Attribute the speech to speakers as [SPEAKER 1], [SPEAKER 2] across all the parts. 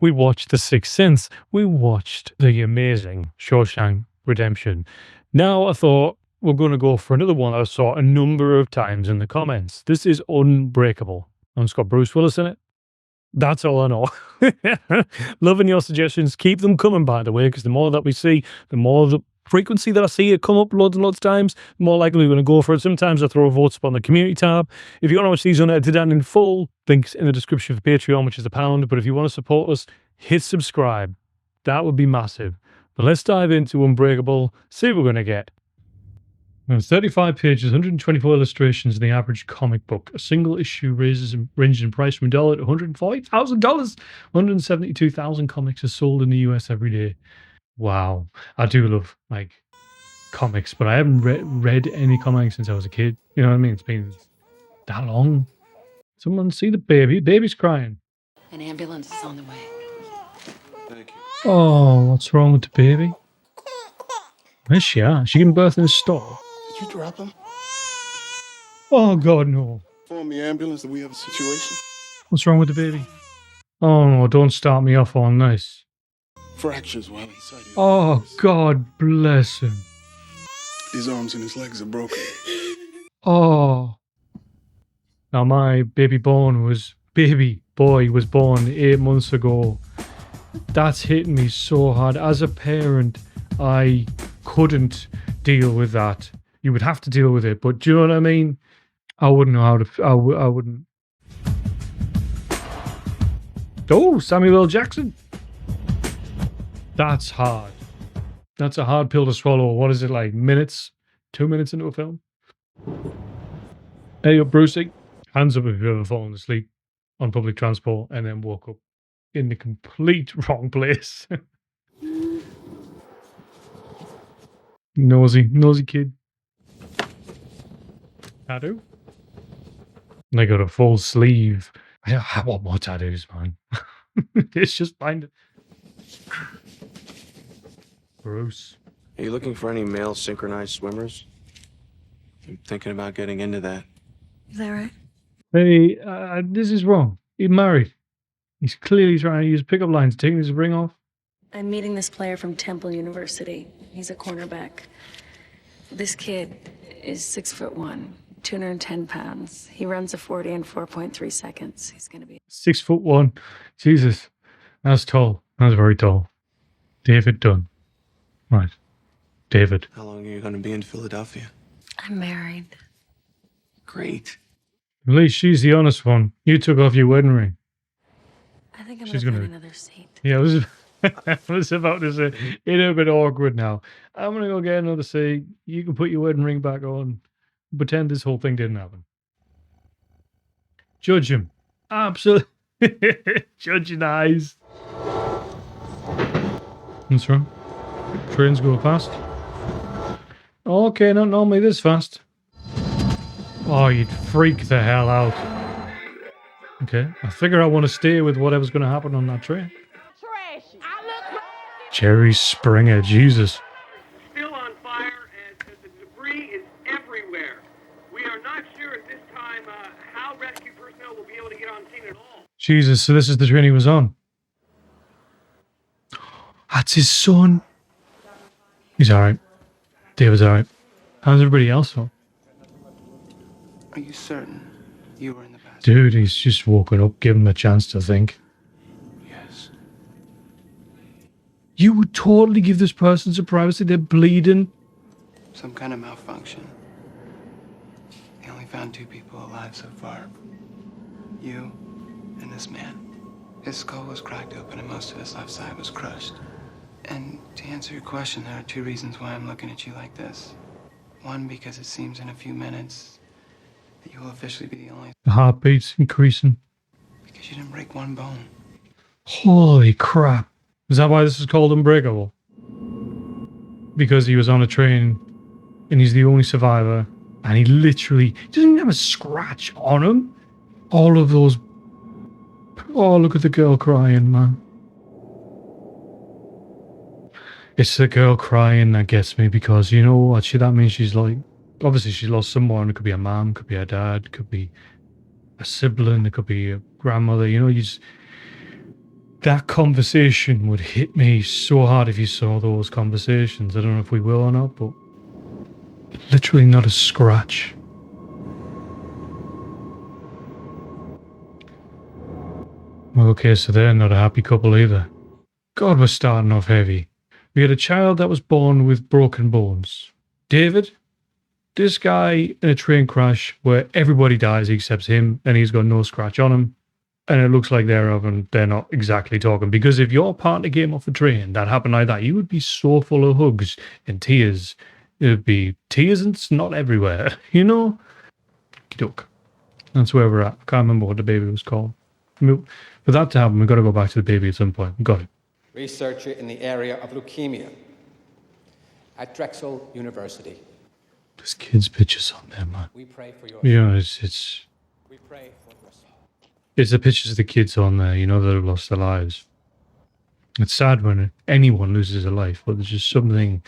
[SPEAKER 1] We watched The Sixth Sense. We watched the amazing Shawshank Redemption. Now I thought we're going to go for another one I saw a number of times in the comments. This is Unbreakable. And it's got Bruce Willis in it. That's all I know. Loving your suggestions. Keep them coming, by the way, because the more that we see, the more the frequency that I see it come up loads and loads of times, the more likely we're going to go for it. Sometimes I throw votes up on the community tab. If you want to watch these unedited and in full, links in the description for Patreon, which is £1. But if you want to support us, hit subscribe. That would be massive. But let's dive into Unbreakable, see what we're going to get. 35 pages, 124 illustrations in the average comic book. A single issue ranges in price from $1 to $140,000. 172,000 comics are sold in the US every day. Wow. I do love, like, comics, but I haven't read any comics since I was a kid. You know what I mean? It's been that long. Someone see the baby. Baby's crying.
[SPEAKER 2] An ambulance is on the way.
[SPEAKER 3] Thank you.
[SPEAKER 1] Oh, what's wrong with the baby? Where's she at? Is she giving birth in a store?
[SPEAKER 3] Did you drop him?
[SPEAKER 1] Oh, God, no.
[SPEAKER 3] Inform the ambulance that we have a situation.
[SPEAKER 1] What's wrong with the baby? Oh, no, don't start me off on this.
[SPEAKER 3] Fractures while inside you.
[SPEAKER 1] Oh, God bless him.
[SPEAKER 3] His arms and his legs are broken.
[SPEAKER 1] Oh. Now, my baby boy was born 8 months ago. That's hitting me so hard. As a parent, I couldn't deal with that. You would have to deal with it, but do you know what I mean? I wouldn't know how to. I wouldn't. Oh, Samuel L. Jackson. That's hard. That's a hard pill to swallow. What is it, like minutes? 2 minutes into a film? Hey up, Brucey. Hands up if you've ever fallen asleep on public transport and then woke up in the complete wrong place. Nosy kid. Tattoo? They got a full sleeve. I want more tattoos, man. It's just find it. Bruce.
[SPEAKER 4] Are you looking for any male synchronized swimmers? I'm thinking about getting into that.
[SPEAKER 2] Is that right?
[SPEAKER 1] Hey, this is wrong. He's married. He's clearly trying to use pickup lines, taking his ring off.
[SPEAKER 2] I'm meeting this player from Temple University. He's a cornerback. This kid is 6'1", 210 pounds. He runs a 40 in 4.3 seconds. He's going to be
[SPEAKER 1] 6'1". Jesus. That's tall. That's very tall. David Dunn. Right. David.
[SPEAKER 4] How long are you going to be in Philadelphia?
[SPEAKER 2] I'm married.
[SPEAKER 4] Great.
[SPEAKER 1] At least she's the honest one. You took off your wedding ring.
[SPEAKER 2] I think I'm
[SPEAKER 1] She's
[SPEAKER 2] going to
[SPEAKER 1] gonna-
[SPEAKER 2] find another seat.
[SPEAKER 1] Yeah, I was about to say, it's a bit awkward now. I'm going to go get another seat. You can put your wedding ring back on. Pretend this whole thing didn't happen. Judge him. Absolutely. Judge in the eyes. What's wrong? Trains go fast. Okay, not normally this fast. Oh, you'd freak the hell out. Okay, I figure I want to stay with whatever's going to happen on that train. Jerry Springer, Jesus.
[SPEAKER 5] Still on fire, and the debris is everywhere. We are not sure at this time how rescue personnel will be able to get on scene at all.
[SPEAKER 1] Jesus, so this is the train he was on. That's his son. He's alright. David's alright. How's everybody else though?
[SPEAKER 6] Are you certain you were in the bathroom?
[SPEAKER 1] Dude, he's just woken up. Give him a chance to think.
[SPEAKER 6] Yes.
[SPEAKER 1] You would totally give this person some privacy. They're bleeding.
[SPEAKER 6] Some kind of malfunction. They only found 2 people alive so far. You and this man. His skull was cracked open and most of his left side was crushed. And to answer your question, there are 2 reasons why I'm looking at you like this. One, because it seems in a few minutes that you will officially be the only...
[SPEAKER 1] The heartbeat's increasing.
[SPEAKER 6] Because you didn't break one bone.
[SPEAKER 1] Holy crap. Is that why this is called Unbreakable? Because he was on a train and he's the only survivor and he literally doesn't even have a scratch on him. All of those... Oh, look at the girl crying, man. It's the girl crying that gets me because, you know what, that means she's like... Obviously, she's lost someone. It could be a mom, could be a dad, could be a sibling, it could be a grandmother. You know, that conversation would hit me so hard if you saw those conversations. I don't know if we will or not, but literally not a scratch. Okay, so they're not a happy couple either. God, we're starting off heavy. We had a child that was born with broken bones. David, this guy in a train crash where everybody dies except him, and he's got no scratch on him. And it looks like they're not exactly talking. Because if your partner came off a train that happened like that, you would be so full of hugs and tears. It would be tears and snot everywhere, you know? Duck. That's where we're at. I can't remember what the baby was called. For that to happen, we've got to go back to the baby at some point. We've got it.
[SPEAKER 7] Researcher in the area of leukemia at Drexel University.
[SPEAKER 1] There's kids' pictures on there, man.
[SPEAKER 7] We pray for your
[SPEAKER 1] You know, it's
[SPEAKER 7] We pray for your soul.
[SPEAKER 1] It's the pictures of the kids on there, you know, that have lost their lives. It's sad when anyone loses a life, but there's just something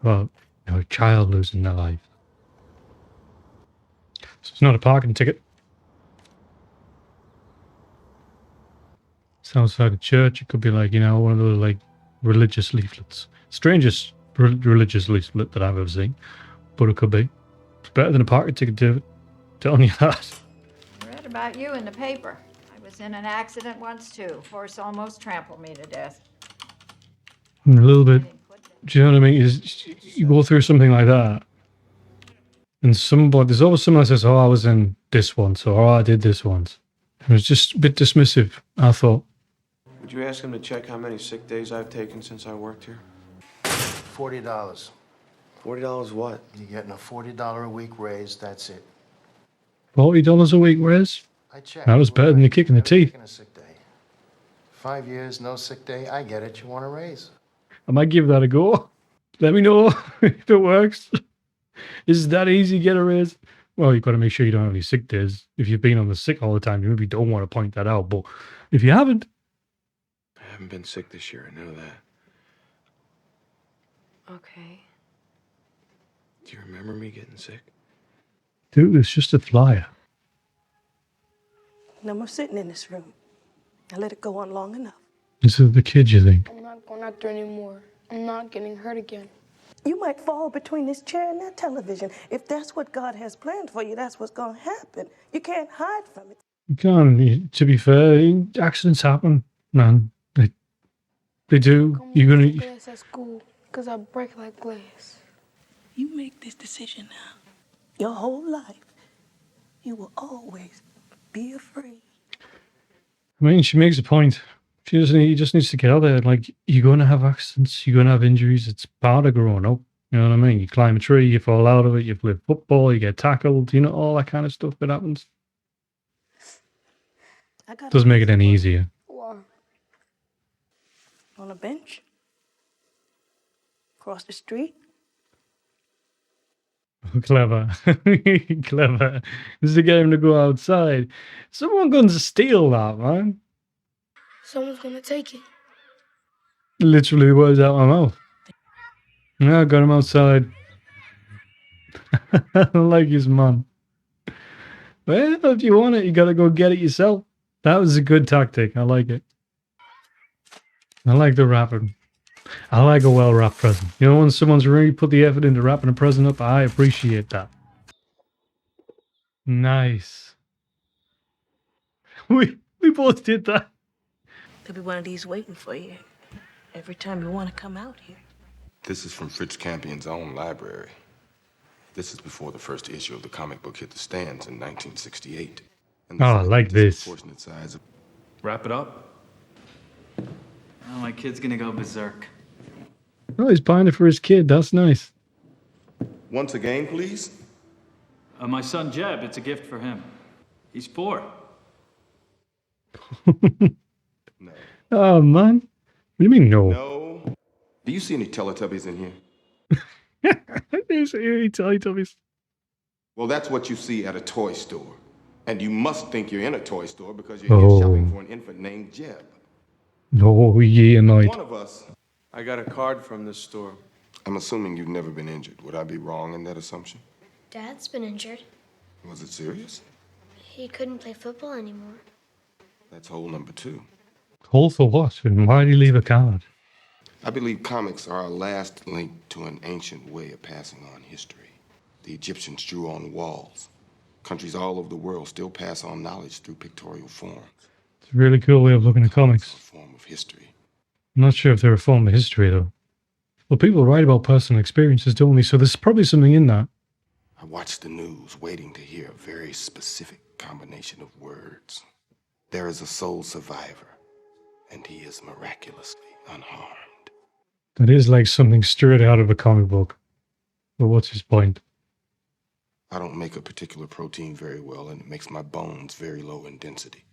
[SPEAKER 1] about, you know, a child losing their life. So it's not a parking ticket. It's outside a church. It could be like, you know, one of those like religious leaflets. Strangest religious leaflet that I've ever seen, but it could be. It's better than a parking ticket, David. Telling you that.
[SPEAKER 8] I read about you in the paper. I was in an accident once too. Horse almost trampled me to death.
[SPEAKER 1] A little bit. Do you know what I mean? You go through something like that, and there's always someone that says, "Oh, I was in this once," or "Oh, I did this once." It was just a bit dismissive, I thought.
[SPEAKER 4] Would you ask him to check how many sick days I've taken since I worked here?
[SPEAKER 9] $40.
[SPEAKER 4] $40 what?
[SPEAKER 9] You're getting a $40 a week raise, that's it.
[SPEAKER 1] $40 a week raise?
[SPEAKER 9] I checked.
[SPEAKER 1] That was better than the kick in the teeth.
[SPEAKER 9] A sick day. 5 years, no sick day. I get it. You want a raise?
[SPEAKER 1] I might give that a go. Let me know if it works. Is it that easy to get a raise? Well, you've got to make sure you don't have any sick days. If you've been on the sick all the time, you maybe don't want to point that out. But if you haven't...
[SPEAKER 4] I haven't been sick this year, I know that.
[SPEAKER 2] Okay.
[SPEAKER 4] Do you remember me getting sick?
[SPEAKER 1] Dude, it's just a flyer.
[SPEAKER 10] No more sitting in this room. I let it go on long enough.
[SPEAKER 1] This is the kid, you think?
[SPEAKER 11] I'm not going out there anymore. I'm not getting hurt again.
[SPEAKER 10] You might fall between this chair and that television. If that's what God has planned for you, that's what's going to happen. You can't hide from it.
[SPEAKER 1] You can't. To be fair, accidents happen, man. They do. You're going to...
[SPEAKER 11] Glass at school, because I break like glass.
[SPEAKER 10] You make this decision now. Your whole life, you will always be afraid.
[SPEAKER 1] I mean, she makes a point. He just needs to get out there. Like, you're going to have accidents, you're going to have injuries. It's part of growing up. You know what I mean? You climb a tree, you fall out of it, you play football, you get tackled, you know, all that kind of stuff that happens. Doesn't make it any easier.
[SPEAKER 11] Why?
[SPEAKER 10] On a bench. Across the street.
[SPEAKER 1] Clever. Clever. This is to get him to go outside. Someone going to steal that, man.
[SPEAKER 11] Someone's gonna take it.
[SPEAKER 1] Literally the words out my mouth. Yeah, I got him outside. I like his man. Well, if you want it, you gotta go get it yourself. That was a good tactic. I like it. I like the wrapping. I like a well-wrapped present. You know, when someone's really put the effort into wrapping a present up, I appreciate that. Nice. We both did that.
[SPEAKER 10] There'll be one of these waiting for you every time you want to come out here.
[SPEAKER 12] This is from Fritz Campion's own library. This is before the first issue of the comic book hit the stands in 1968.
[SPEAKER 1] Oh, I like this.
[SPEAKER 12] Size of...
[SPEAKER 13] Wrap it up. Oh, my kid's gonna go berserk.
[SPEAKER 1] Oh, he's buying it for his kid. That's nice.
[SPEAKER 12] Once again, please.
[SPEAKER 13] My son Jeb, it's a gift for him. He's 4.
[SPEAKER 12] No.
[SPEAKER 1] Oh, man. What do you mean, no?
[SPEAKER 12] No. Do you see any Teletubbies in here?
[SPEAKER 1] Do you see any Teletubbies?
[SPEAKER 12] Well, that's what you see at a toy store. And you must think you're in a toy store because you're here shopping for an infant named Jeb.
[SPEAKER 1] No, yeah, night.
[SPEAKER 12] One of us.
[SPEAKER 4] I got a card from this store.
[SPEAKER 12] I'm assuming you've never been injured. Would I be wrong in that assumption?
[SPEAKER 11] Dad's been injured.
[SPEAKER 12] Was it serious?
[SPEAKER 11] He couldn't play football anymore.
[SPEAKER 12] That's hole number 2.
[SPEAKER 1] All for what? And why did he leave a card?
[SPEAKER 12] I believe comics are our last link to an ancient way of passing on history. The Egyptians drew on walls. Countries all over the world still pass on knowledge through pictorial forms.
[SPEAKER 1] It's a really cool way of looking at comics.
[SPEAKER 12] A form of history.
[SPEAKER 1] I'm not sure if they're a form of history, though. Well, people write about personal experiences, don't they? So there's probably something in that.
[SPEAKER 12] I watch the news, waiting to hear a very specific combination of words. There is a sole survivor, and he is miraculously unharmed.
[SPEAKER 1] That is like something straight out of a comic book. But what's his point?
[SPEAKER 12] I don't make a particular protein very well, and it makes my bones very low in density.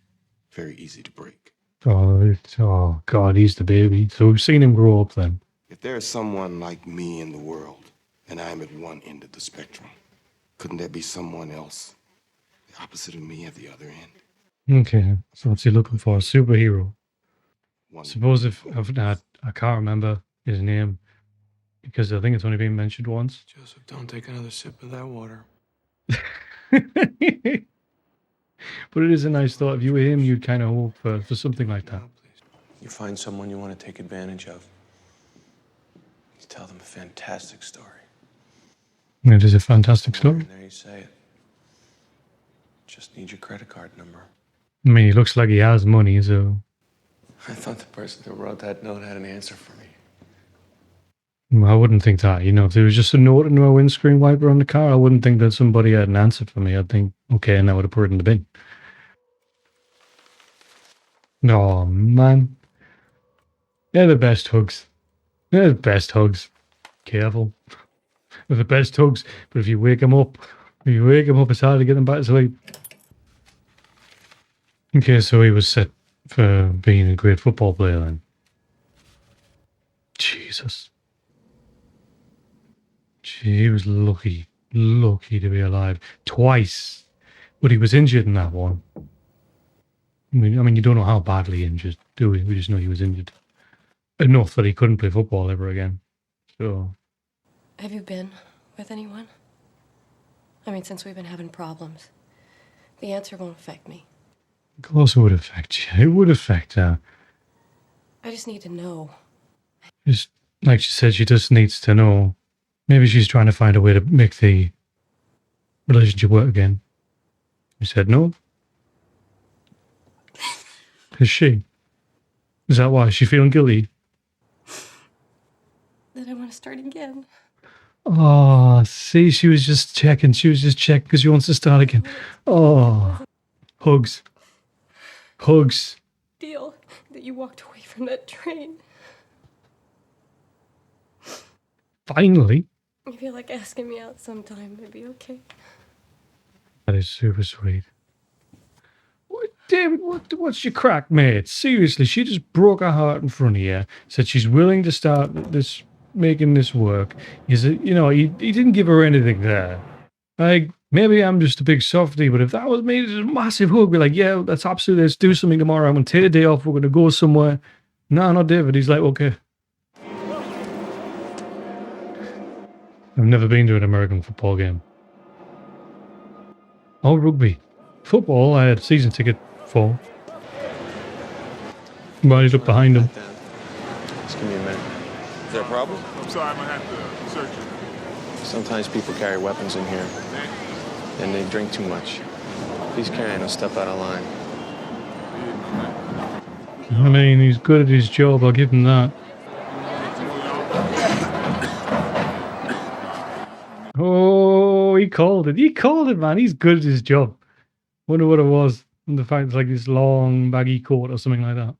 [SPEAKER 12] Very easy to break.
[SPEAKER 1] Oh, God, he's the baby. So we've seen him grow up then.
[SPEAKER 12] If there is someone like me in the world, and I'm at one end of the spectrum, couldn't there be someone else, the opposite of me at the other end?
[SPEAKER 1] Okay, so what's he looking for? A superhero. Suppose if I can't remember his name, because I think it's only been mentioned once.
[SPEAKER 4] Joseph, don't take another sip of that water.
[SPEAKER 1] But it is a nice thought. If you were him, you'd kind of hope for something like that.
[SPEAKER 4] You find someone you want to take advantage of. You tell them a fantastic story.
[SPEAKER 1] It is a fantastic story.
[SPEAKER 4] And there you say it. Just need your credit card number.
[SPEAKER 1] I mean, he looks like he has money, so...
[SPEAKER 4] I thought the person who wrote that note had an answer for me.
[SPEAKER 1] I wouldn't think that. You know, if there was just a note into a windscreen wiper on the car, I wouldn't think that somebody had an answer for me. I'd think, okay, and I would have put it in the bin. Oh, man. They're the best hugs. They're the best hugs. Careful. They're the best hugs, but if you wake them up, it's hard to get them back to sleep. Okay, so he was set for being a great football player then. Jesus. Gee, he was lucky to be alive. Twice. But he was injured in that one. I mean, you don't know how badly injured, do we? We just know he was injured. Enough that he couldn't play football ever again. So...
[SPEAKER 14] Have you been with anyone? I mean, since we've been having problems. The answer won't affect me.
[SPEAKER 1] Of course it would affect you. It would affect her.
[SPEAKER 14] I just need to know.
[SPEAKER 1] Just like she said, she just needs to know. Maybe she's trying to find a way to make the relationship work again. You said no? Is she? Is that why? Is she feeling guilty?
[SPEAKER 14] That I want to start again.
[SPEAKER 1] Oh, see, she was just checking. She was just checking because she wants to start again. Oh, hugs. Hugs.
[SPEAKER 14] Deal that you walked away from that train.
[SPEAKER 1] Finally.
[SPEAKER 14] I feel like asking me out sometime would be okay.
[SPEAKER 1] That is super sweet. What, David, what's your crack, mate? Seriously, she just broke her heart in front of you. Said she's willing to start making this work. He didn't give her anything there. Like, maybe I'm just a big softie, but if that was me, just a massive hug. Be like, yeah, that's absolutely, let's do something tomorrow. I'm going to take a day off. We're going to go somewhere. No, not David. He's like, okay. I've never been to an American football game. Or rugby. Football, I had a season ticket for. But he's look behind him.
[SPEAKER 4] Just give me a minute. Is there a problem?
[SPEAKER 3] I'm sorry, I'm gonna have to search you.
[SPEAKER 4] Sometimes people carry weapons in here, and they drink too much. He's carrying a step out of line.
[SPEAKER 1] I mean, he's good at his job, I'll give him that. Oh, he called it. He called it, man. He's good at his job. Wonder what it was. And the fact it's like this long, baggy coat or something like that.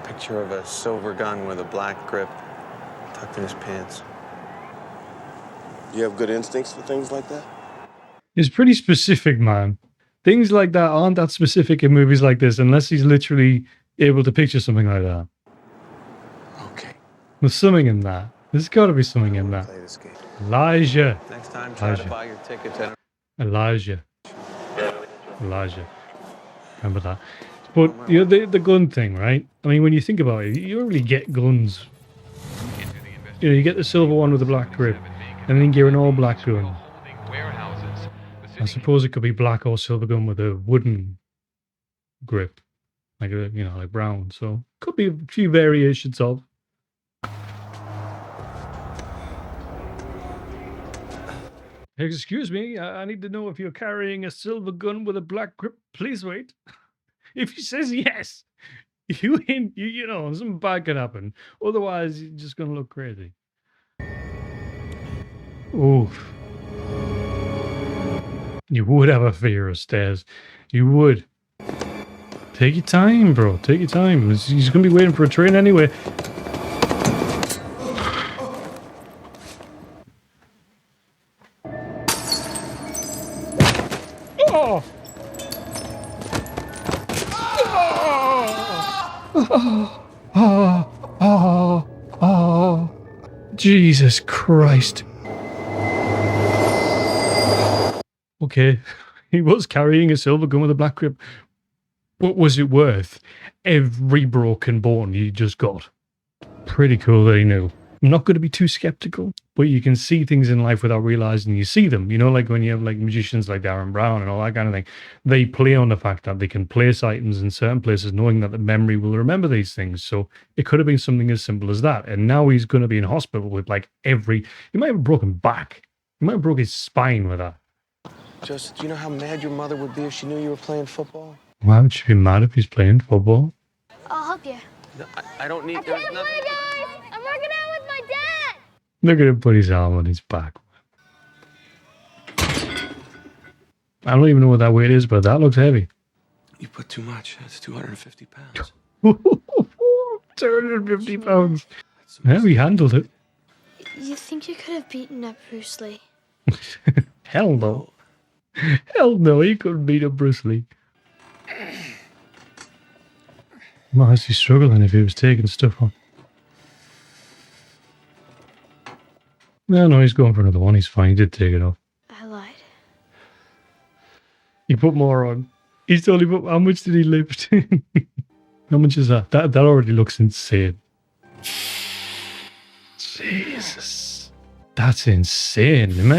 [SPEAKER 4] Picture of a silver gun with a black grip tucked in his pants.
[SPEAKER 12] You have good instincts for things like that?
[SPEAKER 1] It's pretty specific, man. Things like that aren't that specific in movies like this unless he's literally able to picture something like that.
[SPEAKER 4] Okay.
[SPEAKER 1] There's something in that. There's got to be something in that. Elijah.
[SPEAKER 4] Next time, try to buy your tickets at...
[SPEAKER 1] Elijah. Remember that. But you know, the gun thing, right? I mean, when you think about it, you don't really get guns. You know, you get the silver one with the black grip, and then you're an all black gun. I suppose it could be black or silver gun with a wooden grip, like brown. So Could be a few variations of. Excuse me, I need to know if you're carrying a silver gun with a black grip. Please wait. If he says yes, you know, something bad can happen. Otherwise, you're just going to look crazy. Oof. You would have a fear of stairs. You would. Take your time, bro. Take your time. He's going to be waiting for a train anyway. Oh! Oh! Jesus Christ. Okay, he was carrying a silver gun with a black grip. What was it worth? Every broken bone you just got. Pretty cool that he knew. I'm not going to be too skeptical, but you can see things in life without realizing you see them. You know, like when you have like magicians like Darren Brown and all that kind of thing, they play on the fact that they can place items in certain places knowing that the memory will remember these things. So it could have been something as simple as that. And now he's going to be in hospital with like he might have a broken back. He might have broke his spine with that.
[SPEAKER 4] Joseph, do you know how mad your mother would be if she knew you were playing football?
[SPEAKER 1] Why would she be mad if he's playing football?
[SPEAKER 11] I'll help you.
[SPEAKER 4] No, I don't need...
[SPEAKER 11] I can't play, guys! I'm working out with my dad!
[SPEAKER 1] Look at him put his arm on his back. I don't even know what that weight is, but that looks heavy.
[SPEAKER 4] You put too much. That's 250 pounds.
[SPEAKER 1] 250 pounds. Yeah, we handled it.
[SPEAKER 11] You think you could have beaten up Bruce Lee?
[SPEAKER 1] Hell no. Hell no, he couldn't beat up Bruce Lee. Why is he struggling if he was taking stuff on? No, he's going for another one. He's fine. He did take it off.
[SPEAKER 11] I lied.
[SPEAKER 1] He put more on. He's only put... How much did he lift? How much is that? That already looks insane. Jesus. That's insane.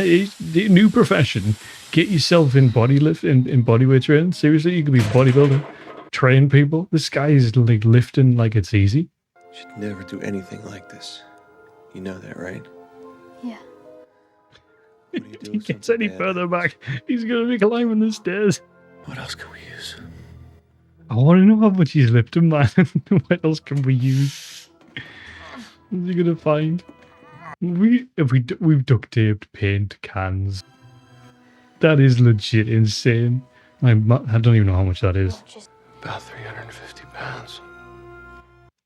[SPEAKER 1] New profession. Get yourself in bodyweight training. Seriously, you could be a bodybuilder. Train people. This guy is like lifting like it's easy.
[SPEAKER 4] Should never do anything like this. You know that, right?
[SPEAKER 11] Yeah.
[SPEAKER 1] If he gets any further back, he's going to be climbing the stairs.
[SPEAKER 4] What else can we use?
[SPEAKER 1] I want to know how much he's lifting, man. What else can we use? What's he going to find? We've duct taped paint cans. That is legit insane. I don't even know how much that is.
[SPEAKER 4] About 350 pounds.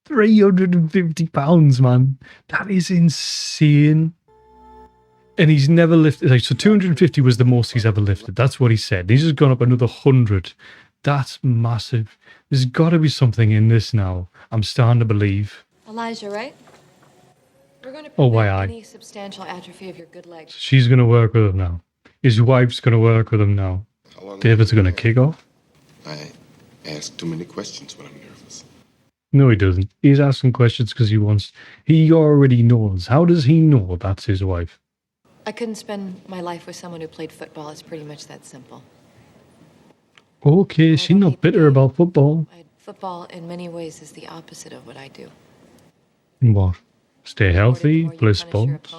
[SPEAKER 1] 350 pounds, man. That is insane. And he's never lifted. Like, so 250 was the most he's ever lifted. That's what he said. He's just gone up another 100. That's massive. There's got to be something in this now. I'm starting to believe.
[SPEAKER 14] Elijah, right? We're going to
[SPEAKER 1] why
[SPEAKER 14] any substantial atrophy of your good leg.
[SPEAKER 1] She's going to work with him now. His wife's going to work with him now. David's going to kick off.
[SPEAKER 12] I ask too many questions when I'm nervous.
[SPEAKER 1] No, he doesn't. He's asking questions because he wants... He already knows. How does he know that's his wife?
[SPEAKER 14] I couldn't spend my life with someone who played football. It's pretty much that simple.
[SPEAKER 1] Okay, she's not bitter about football.
[SPEAKER 14] Football, in many ways, is the opposite of what I do.
[SPEAKER 1] What? Stay healthy, play sports?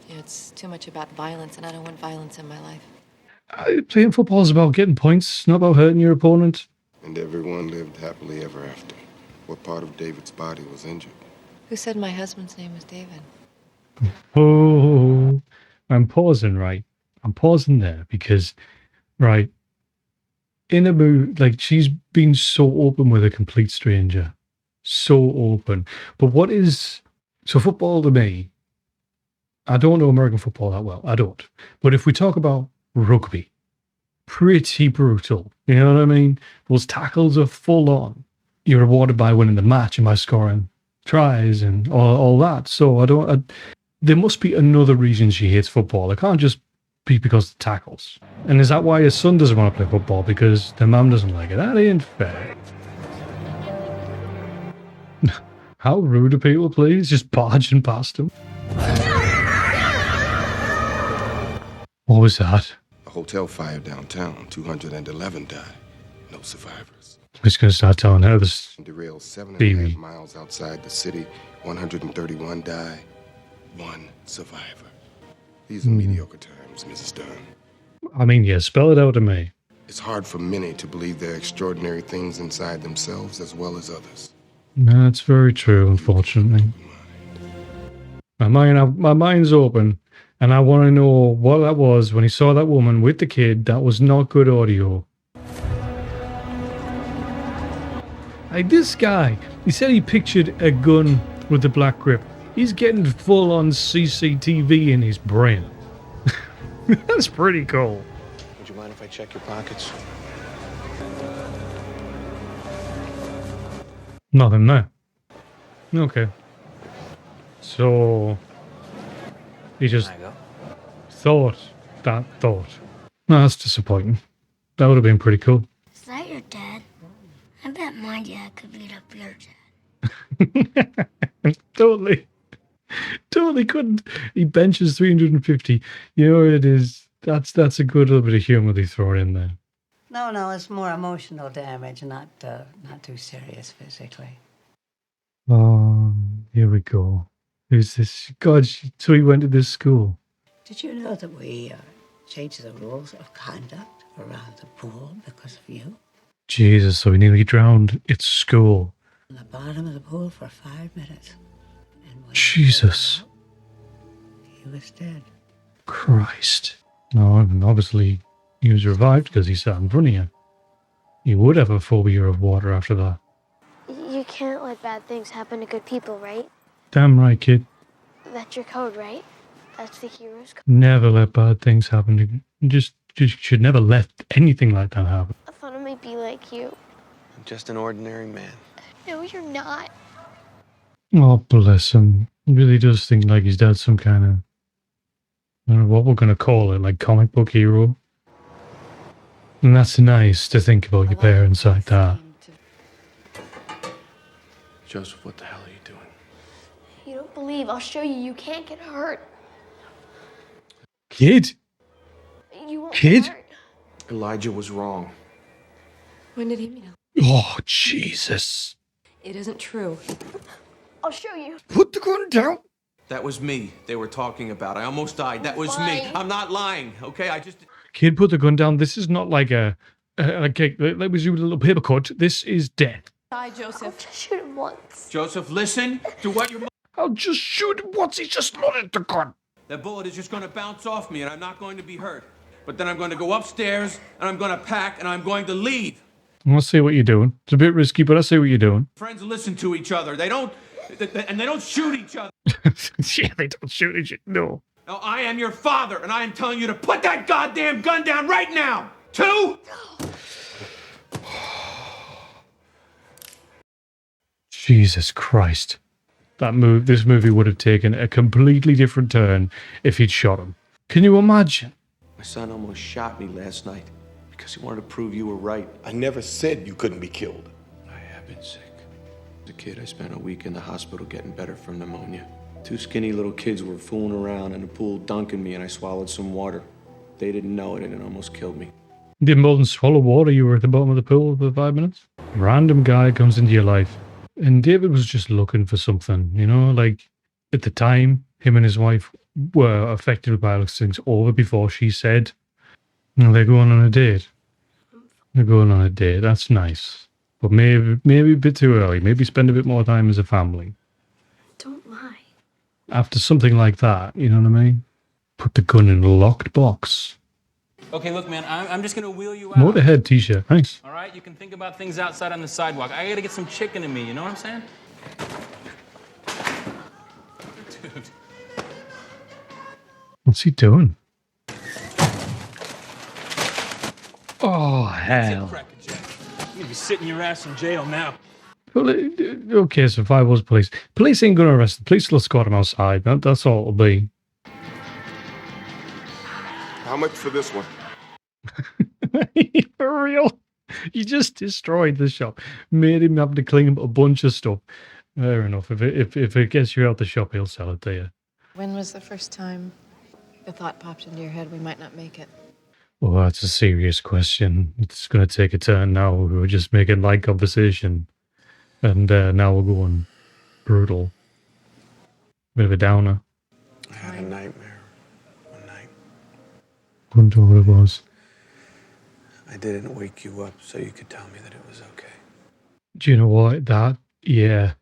[SPEAKER 14] Yeah, it's too much about violence, and I don't want violence in my life.
[SPEAKER 1] Playing football is about getting points, not about hurting your opponent.
[SPEAKER 12] And everyone lived happily ever after. What part of David's body was injured?
[SPEAKER 14] Who said my husband's name was David?
[SPEAKER 1] Oh, I'm pausing, right? I'm pausing there because, right, in a movie, like, she's been so open with a complete stranger. So open. But what is... So football to me, I don't know American football that well. I don't. But if we talk about rugby, pretty brutal. You know what I mean? Those tackles are full on. You're rewarded by winning the match and by scoring tries and all that. So there must be another reason she hates football. It can't just be because of the tackles. And is that why his son doesn't want to play football? Because their mum doesn't like it? That ain't fair. How rude are people, please? Just barging past him. What was that?
[SPEAKER 12] A hotel fire downtown. 211 died. No survivors.
[SPEAKER 1] just going to start telling her this
[SPEAKER 12] Derailed 7.5
[SPEAKER 1] theory.
[SPEAKER 12] miles outside the city. 131 die. 1 survivor. These are mediocre terms, Mrs. Dunn.
[SPEAKER 1] I mean, yeah, spell it out to me.
[SPEAKER 12] It's hard for many to believe there are extraordinary things inside themselves as well as others.
[SPEAKER 1] That's very true, unfortunately. My mind's open, and I want to know what that was when he saw that woman with the kid. That was not good audio. Like this guy, he said he pictured a gun with a black grip. He's getting full-on CCTV in his brain. That's pretty cool.
[SPEAKER 4] Would you mind if I check your pockets?
[SPEAKER 1] Nothing there. Okay. So he just thought that thought. No, that's disappointing. That would have been pretty cool.
[SPEAKER 11] Is that your dad? I bet my dad could beat up your dad.
[SPEAKER 1] Totally couldn't. He benches 350. You know what it is? That's a good little bit of humor they throw in there.
[SPEAKER 15] No, it's more emotional damage, not too serious physically.
[SPEAKER 1] Oh, here we go. Who's this? God, so he went to this school.
[SPEAKER 15] Did you know that we changed the rules of conduct around the pool because of you?
[SPEAKER 1] Jesus, so he nearly drowned at school.
[SPEAKER 15] On the bottom of the pool for 5 minutes.
[SPEAKER 1] Jesus.
[SPEAKER 15] He was dead.
[SPEAKER 1] Christ. No, and obviously he was revived because he sat in front of you. You would have a phobia of water after that.
[SPEAKER 11] You can't let bad things happen to good people, right?
[SPEAKER 1] Damn right, kid.
[SPEAKER 11] That's your code, right? That's the hero's code.
[SPEAKER 1] Never let bad things happen to you. Just should never let anything like that happen.
[SPEAKER 11] I thought I might be like you.
[SPEAKER 4] I'm just an ordinary man.
[SPEAKER 11] No, you're not.
[SPEAKER 1] Oh, bless him. He really does think like his dad's some kind of, I don't know what we're going to call it, like comic book hero. And that's nice to think about your parents like that.
[SPEAKER 4] Joseph, what the hell are you doing?
[SPEAKER 11] You don't believe. I'll show you. You can't get hurt.
[SPEAKER 1] Kid?
[SPEAKER 11] You won't
[SPEAKER 1] Kid?
[SPEAKER 11] get hurt.
[SPEAKER 4] Elijah was wrong.
[SPEAKER 14] When did he meet him?
[SPEAKER 1] Oh, Jesus.
[SPEAKER 14] It isn't true.
[SPEAKER 11] I'll show you.
[SPEAKER 1] Put the gun down.
[SPEAKER 16] That was me they were talking about. I almost died. That was me.
[SPEAKER 11] Lying.
[SPEAKER 16] I'm not lying, okay? I just...
[SPEAKER 1] Kid, put the gun down. This is not like let me do a little paper cut. This is death.
[SPEAKER 14] Hi, Joseph.
[SPEAKER 11] I'll just shoot him once.
[SPEAKER 16] Joseph, listen to what your...
[SPEAKER 1] I'll just shoot him once. He's just loaded the gun.
[SPEAKER 16] That bullet is just going to bounce off me, and I'm not going to be hurt. But then I'm going to go upstairs, and I'm going to pack, and I'm going to leave.
[SPEAKER 1] I see what you're doing. It's a bit risky, but I see what you're doing.
[SPEAKER 16] Friends listen to each other. They don't... And they don't shoot each other.
[SPEAKER 1] Yeah, they don't shoot each other. No.
[SPEAKER 16] Now, I am your father, and I am telling you to put that goddamn gun down right now. 2.
[SPEAKER 1] Jesus Christ. This movie would have taken a completely different turn if he'd shot him. Can you imagine?
[SPEAKER 4] My son almost shot me last night because he wanted to prove you were right.
[SPEAKER 12] I never said you couldn't be killed.
[SPEAKER 4] I have been sick. As a kid, I spent a week in the hospital getting better from pneumonia. 2 skinny little kids were fooling around in the pool dunking me, and I swallowed some water. They didn't know it, and it almost killed me.
[SPEAKER 1] You did more than swallow water. You were at the bottom of the pool for 5 minutes. Random guy comes into your life. And David was just looking for something, you know, like at the time, him and his wife were affected by those things over before she said, they're going on a date. They're going on a date. That's nice. But maybe a bit too early. Maybe spend a bit more time as a family.
[SPEAKER 11] Don't lie.
[SPEAKER 1] After something like that, you know what I mean? Put the gun in a locked box.
[SPEAKER 13] Okay, look, man, I'm just gonna wheel you out.
[SPEAKER 1] Motorhead t-shirt. Thanks.
[SPEAKER 13] All right, you can think about things outside on the sidewalk. I gotta get some chicken in me, you know what I'm saying? Dude.
[SPEAKER 1] What's he doing? Oh, hell.
[SPEAKER 13] You're gonna be sitting your ass in jail now.
[SPEAKER 1] Well, okay, so if I was police ain't gonna arrest him. Police will escort him outside. That's all it'll be.
[SPEAKER 12] How much for this one?
[SPEAKER 1] For real? You just destroyed the shop. Made him have to clean up a bunch of stuff. Fair enough. If it gets you out the shop, he'll sell it to you.
[SPEAKER 14] When was the first time the thought popped into your head we might not make it?
[SPEAKER 1] Oh, that's a serious question. It's going to take a turn now. We were just making light conversation. And now we're going brutal. Bit of a downer.
[SPEAKER 4] I had a nightmare one night.
[SPEAKER 1] Wonder what it was.
[SPEAKER 4] I didn't wake you up so you could tell me that it was okay.
[SPEAKER 1] Do you know what? Yeah.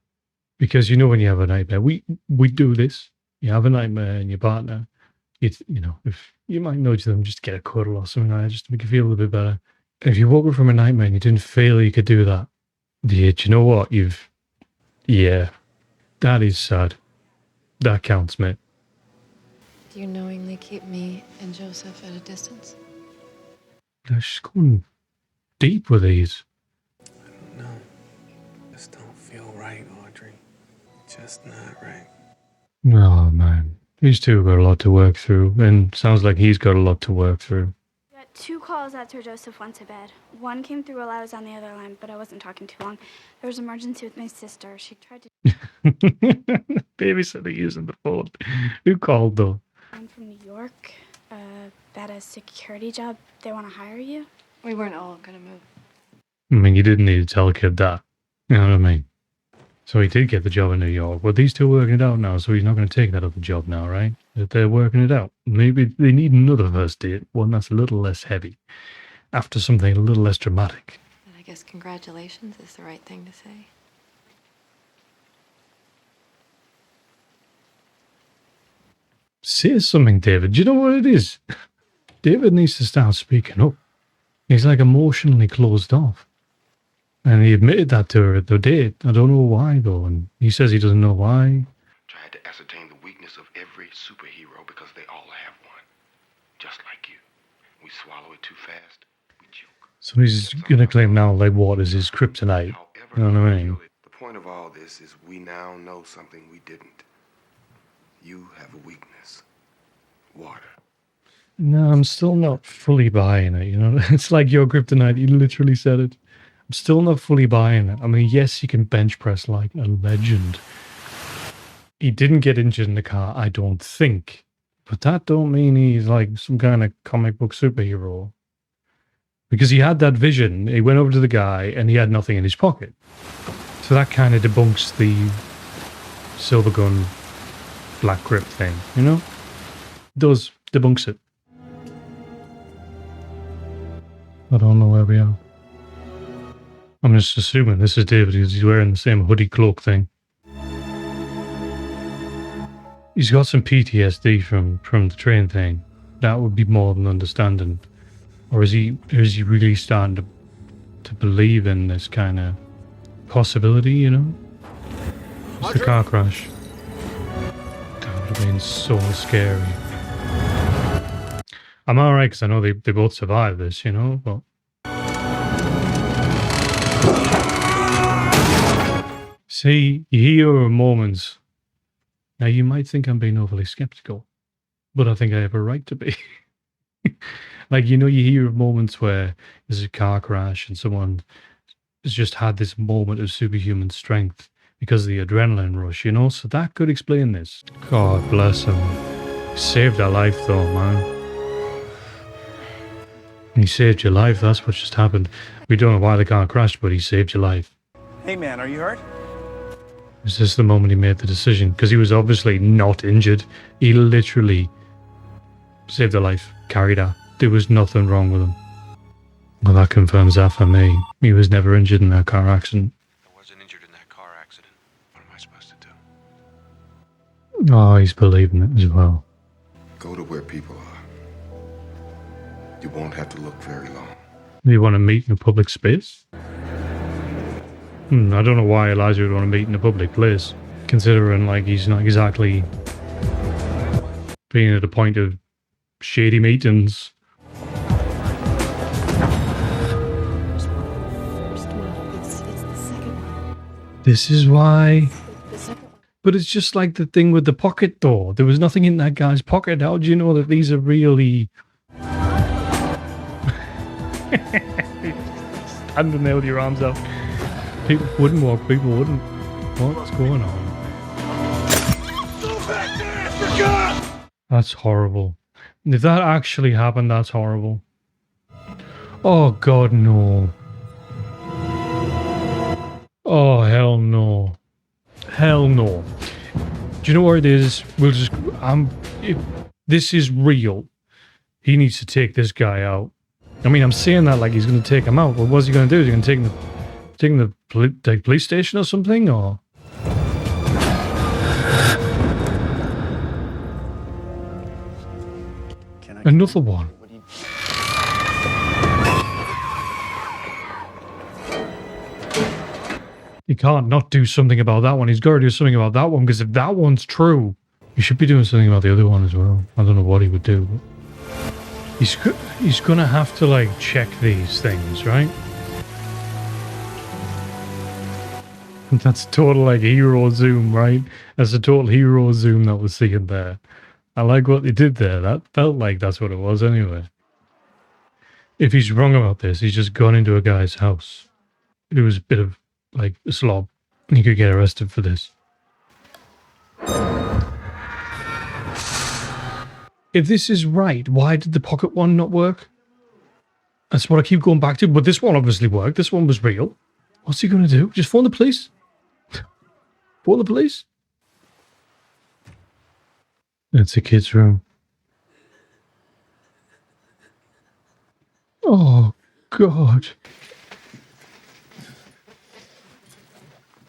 [SPEAKER 1] Because you know when you have a nightmare, we do this. You have a nightmare and your partner, if you might nudge them, just get a cuddle or something like that, just to make you feel a little bit better. If you woke up from a nightmare and you didn't feel you could do that, do you know what? Yeah, that is sad. That counts, mate.
[SPEAKER 14] Do you knowingly keep me and Joseph at a distance?
[SPEAKER 1] They're just going deep with these.
[SPEAKER 4] No, just don't feel right, Audrey. Just not right.
[SPEAKER 1] Oh, man. These two got a lot to work through, and sounds like he's got a lot to work through.
[SPEAKER 17] I got 2 calls after Joseph went to bed. One came through while I was on the other line, but I wasn't talking too long. There was an emergency with my sister. She tried to...
[SPEAKER 1] Babysitter using the phone. Who called, though?
[SPEAKER 17] I'm from New York. About a security job. They want to hire you.
[SPEAKER 14] We weren't all gonna move.
[SPEAKER 1] I mean, you didn't need to tell a kid that. You know what I mean? So he did get the job in New York. Well, these two are working it out now, so he's not going to take that other job now, right? They're working it out. Maybe they need another first date, one that's a little less heavy, after something a little less dramatic.
[SPEAKER 14] And I guess congratulations is the right thing to say.
[SPEAKER 1] Say something, David. Do you know what it is? David needs to start speaking up. He's like emotionally closed off. And he admitted that to her at the date. I don't know why, though. And he says he doesn't know why.
[SPEAKER 12] Tried to ascertain the weakness of every superhero because they all have one. Just like you. We swallow it too fast, we choke.
[SPEAKER 1] So he's going to claim now, like, what is his kryptonite? You know what I mean?
[SPEAKER 12] The point of all this is we now know something we didn't. You have a weakness. Water.
[SPEAKER 1] No, I'm still not fully buying it, you know? It's like your kryptonite. You literally said it. I'm still not fully buying it. I mean, yes, he can bench press like a legend. He didn't get injured in the car, I don't think. But that don't mean he's like some kind of comic book superhero. Because he had that vision. He went over to the guy and he had nothing in his pocket. So that kind of debunks the silver gun black grip thing, you know? Does debunks it. I don't know where we are. I'm just assuming this is David because he's wearing the same hoodie cloak thing. He's got some PTSD from the train thing. That would be more than understanding. Or is he really starting to believe in this kind of possibility, you know? It's the car crash. That would have been so scary. I'm alright because I know they both survived this, you know, but... See, you hear moments. Now, you might think I'm being overly skeptical, but I think I have a right to be. Like, you know, you hear of moments where there's a car crash and someone has just had this moment of superhuman strength because of the adrenaline rush, you know? So that could explain this. God bless him. He saved our life, though, man. He saved your life, that's what just happened. We don't know why the car crashed, but he saved your life.
[SPEAKER 18] Hey man, are you hurt?
[SPEAKER 1] Is this the moment he made the decision? Because he was obviously not injured. He literally saved a life, carried out. There was nothing wrong with him. Well, that confirms that for me. He was never injured in that car accident.
[SPEAKER 4] I wasn't injured in that car accident. What am I supposed to do?
[SPEAKER 1] Oh, he's believing it as well.
[SPEAKER 12] Go to where people are. You won't have to look very long.
[SPEAKER 1] Do you want to meet in a public space? I don't know why Elijah would want to meet in a public place, considering like he's not exactly being at a point of shady meetings. This is why. But it's just like the thing with the pocket though. There was nothing in that guy's pocket. How do you know that these are really... Standing there with your arms out. People wouldn't walk, people wouldn't. What's going on? That's horrible. If that actually happened, that's horrible. Oh, God, no. Oh, hell no. Hell no. Do you know where it is? We'll just... if this is real, he needs to take this guy out. I mean, I'm saying that like he's going to take him out. But what's he going to do? Is he going to take him to the police station or something? Or... Another one. He can't not do something about that one. He's got to do something about that one, because if that one's true, he should be doing something about the other one as well. I don't know what he would do. But he's going to have to, like, check these things, right? And that's a total, like, hero zoom, right? That's a total hero zoom that we're seeing there. I like what they did there. That felt like that's what it was anyway. If he's wrong about this, he's just gone into a guy's house. It was a bit of, like, a slob. He could get arrested for this. If this is right, why did the pocket one not work? That's what I keep going back to. But this one obviously worked. This one was real. What's he going to do? Just phone the police? Phone the police? It's a kid's room. Oh, God.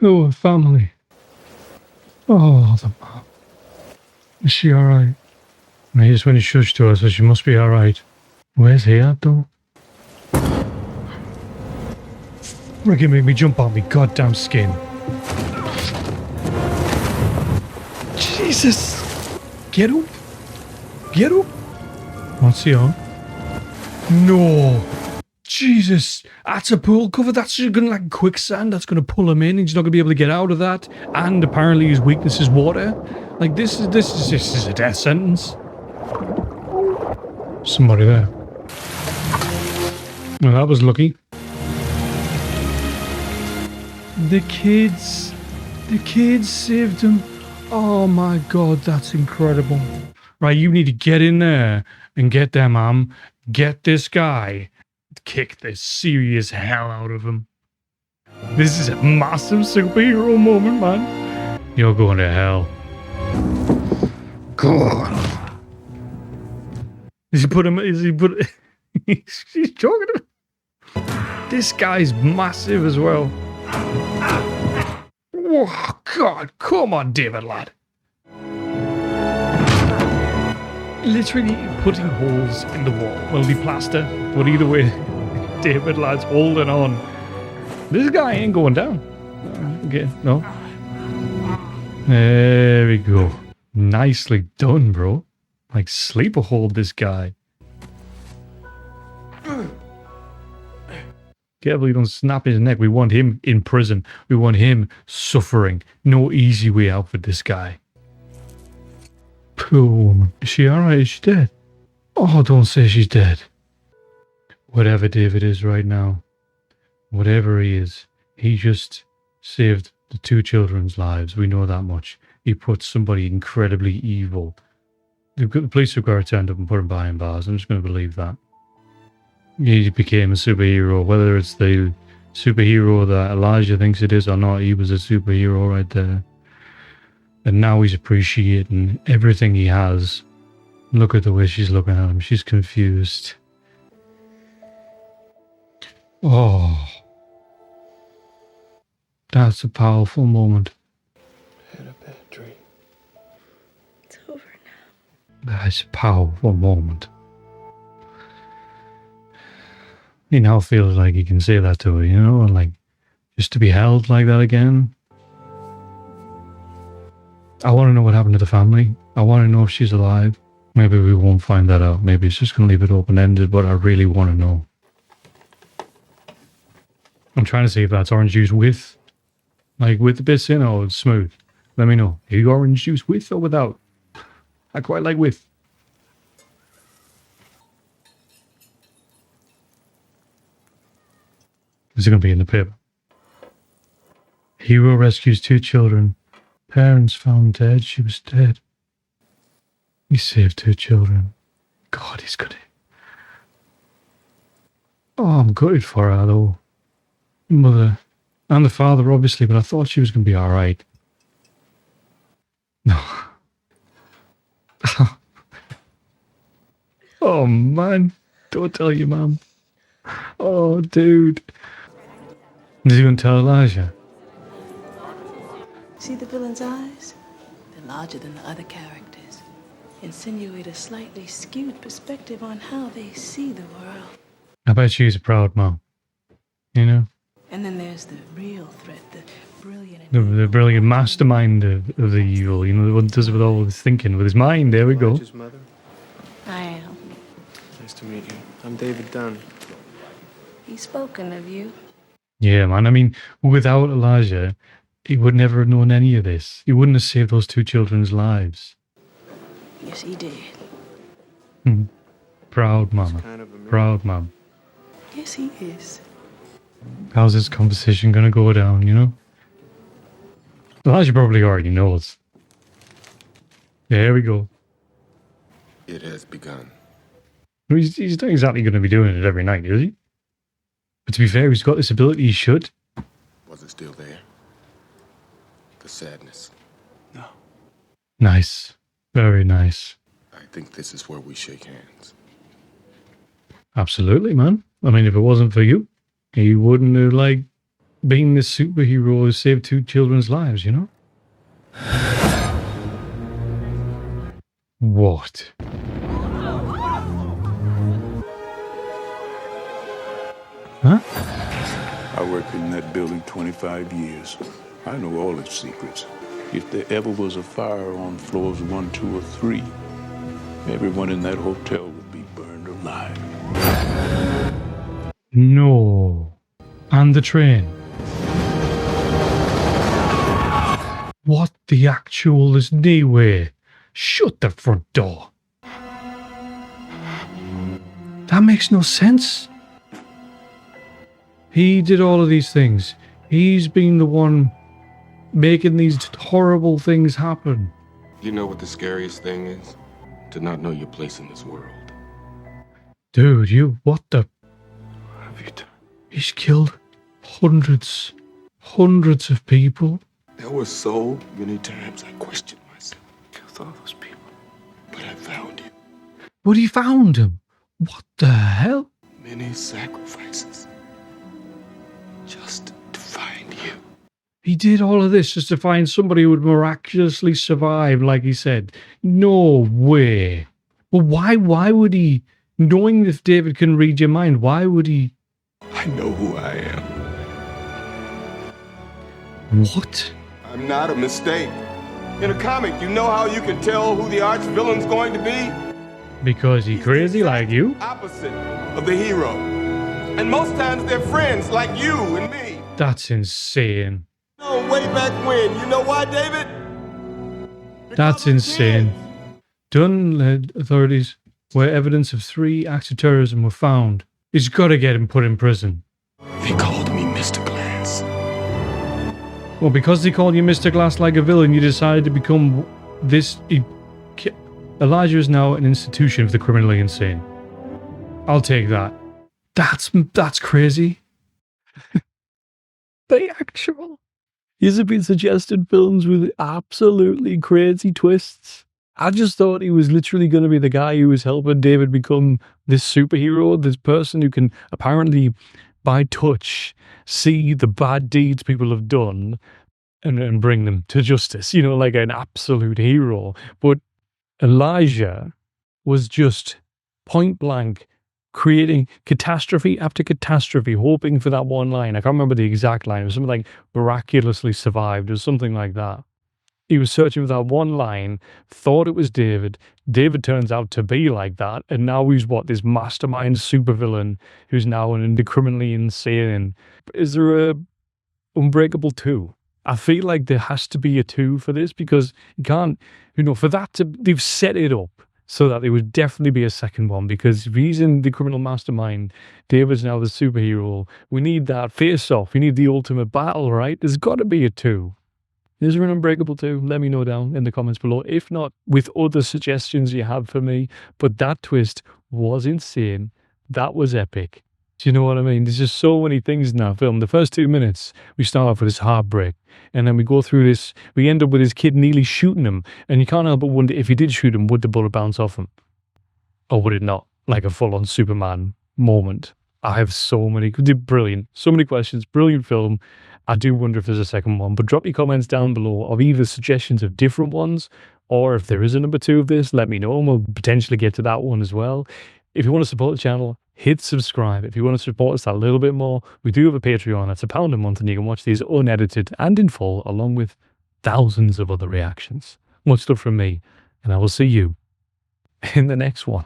[SPEAKER 1] Oh, a family. Oh, the mom. Is she alright? I just went and shushed to her, so she must be alright. Where's he at, though? Ricky made me jump on me goddamn skin. Jesus! Get up! Get up! What's he on? No! Jesus! That's a pool cover. That's just gonna, like, quicksand. That's gonna pull him in. He's not gonna be able to get out of that. And apparently his weakness is water. Like, this is a death sentence. Somebody there. Well, that was lucky. The kids saved him. Oh my God, that's incredible. Right, you need to get in there and get them, get this guy, kick the serious hell out of him. This is a massive superhero moment, man. You're going to hell. Go on. He's talking to him. This guy's massive as well. Oh, God, come on, David, lad. Literally putting holes in the wall. Well, the plaster, but either way, David, lad's holding on. This guy ain't going down. Okay, no. There we go. Nicely done, bro. Like, sleeper hold this guy. Careful you don't snap his neck. We want him in prison. We want him suffering. No easy way out for this guy. Poor woman. Is she alright? Is she dead? Oh, don't say she's dead. Whatever David is right now, whatever he is, he just saved the two children's lives. We know that much. He put somebody incredibly evil. The police have got to turn up and put him behind bars. I'm just going to believe that. He became a superhero. Whether it's the superhero that Elijah thinks it is or not, he was a superhero right there. And now he's appreciating everything he has. Look at the way she's looking at him. She's confused. Oh. That's a powerful moment.
[SPEAKER 9] Had a bad dream.
[SPEAKER 11] It's over now.
[SPEAKER 1] That's a powerful moment. He now feels like he can say that to her, you know, and like, just to be held like that again. I want to know what happened to the family. I want to know if she's alive. Maybe we won't find that out. Maybe it's just going to leave it open-ended, but I really want to know. I'm trying to see if that's orange juice with the bits in or smooth. Let me know. Are you orange juice with or without? I quite like with. Is it going to be in the paper? Hero rescues two children. Parents found dead. She was dead. He saved two children. God, he's good. Oh, I'm gutted for her, though. Mother. And the father, obviously, but I thought she was going to be alright. No. Oh, man. Don't tell your mum. Oh, dude. Is he going to tell Elijah?
[SPEAKER 10] See the villain's eyes? They're larger than the other characters. Insinuate a slightly skewed perspective on how they see the world.
[SPEAKER 1] I bet she's a proud mom. You know?
[SPEAKER 10] And then there's the real threat, the brilliant...
[SPEAKER 1] The brilliant mastermind of the evil. You know, the one that does it with all his thinking, with his mind. There we go.
[SPEAKER 4] Elijah's mother?
[SPEAKER 10] I am.
[SPEAKER 4] Nice to meet you. I'm David Dunn.
[SPEAKER 10] He's spoken of you.
[SPEAKER 1] Yeah, man. I mean, without Elijah, he would never have known any of this. He wouldn't have saved those two children's lives.
[SPEAKER 10] Yes, he did.
[SPEAKER 1] Proud mama. Proud mom.
[SPEAKER 10] Yes, he is.
[SPEAKER 1] How's this conversation going to go down, you know? Elijah probably already knows. There we go.
[SPEAKER 12] It has begun.
[SPEAKER 1] He's not exactly going to be doing it every night, is he? But to be fair, he's got this ability he should.
[SPEAKER 12] Was it still there? The sadness.
[SPEAKER 4] No.
[SPEAKER 1] Nice. Very nice.
[SPEAKER 12] I think this is where we shake hands.
[SPEAKER 1] Absolutely, man. I mean, if it wasn't for you, he wouldn't have, like, been this superhero who saved two children's lives, you know? What? Huh?
[SPEAKER 18] I worked in that building 25 years. I know all its secrets. If there ever was a fire on floors 1, 2, or 3, everyone in that hotel would be burned alive.
[SPEAKER 1] No. And the train. What the actual is no way? Shut the front door. That makes no sense. He did all of these things. He's been the one making these horrible things happen.
[SPEAKER 12] You know what the scariest thing is? To not know your place in this world.
[SPEAKER 1] Dude, what the... He's killed hundreds of people.
[SPEAKER 12] There were so many times I questioned myself. Killed all those people. But I found you.
[SPEAKER 1] But he found him. What the hell?
[SPEAKER 12] Many sacrifices. Just to find you.
[SPEAKER 1] He did all of this just to find somebody who would miraculously survive, like he said. No way. Well, why would he, knowing if David can read your mind, why would he...
[SPEAKER 12] I know who I am.
[SPEAKER 1] What?
[SPEAKER 12] I'm not a mistake. In a comic, you know how you can tell who the arch villain's going to be?
[SPEAKER 1] Because he's crazy like you?
[SPEAKER 12] Opposite of the hero. And most times they're friends like you and me.
[SPEAKER 1] That's insane.
[SPEAKER 12] No, way back when. You know why, David?
[SPEAKER 1] That's insane. Dunn-led authorities where evidence of 3 acts of terrorism were found. He's got to get him put in prison.
[SPEAKER 12] They called me Mr. Glass.
[SPEAKER 1] Well, because they called you Mr. Glass like a villain, you decided to become this... Elijah is now an institution for the criminally insane. I'll take that. That's crazy. The actual... He's been suggested films with absolutely crazy twists. I just thought he was literally going to be the guy who was helping David become this superhero, this person who can apparently, by touch, see the bad deeds people have done and bring them to justice, you know, like an absolute hero. But Elijah was just point blank creating catastrophe after catastrophe, hoping for that one line. I can't remember the exact line. It was something like miraculously survived or something like that. He was searching for that one line, thought it was David. David turns out to be like that. And now he's this mastermind supervillain who's now criminally insane. Is there a Unbreakable 2? I feel like there has to be a 2 for this because you can't, for that to, they've set it up so that there would definitely be a second one because if he's in the criminal mastermind, David's now the superhero. We need that face-off. We need the ultimate battle, right? There's got to be a 2. Is there an Unbreakable 2? Let me know down in the comments below. If not, with other suggestions you have for me. But that twist was insane. That was epic. Do you know what I mean? There's just so many things in that film. The first 2 minutes, we start off with this heartbreak, and then we go through this, we end up with his kid nearly shooting him, and you can't help but wonder, if he did shoot him, would the bullet bounce off him? Or would it not? Like a full-on Superman moment. I have so many, brilliant, so many questions, brilliant film. I do wonder if there's a second one, but drop your comments down below of either suggestions of different ones, or if there is a number 2 of this, let me know, and we'll potentially get to that one as well. If you want to support the channel, hit subscribe. If you want to support us a little bit more, we do have a Patreon. That's £1 a month, and you can watch these unedited and in full, along with thousands of other reactions. Much love from me, and I will see you in the next one.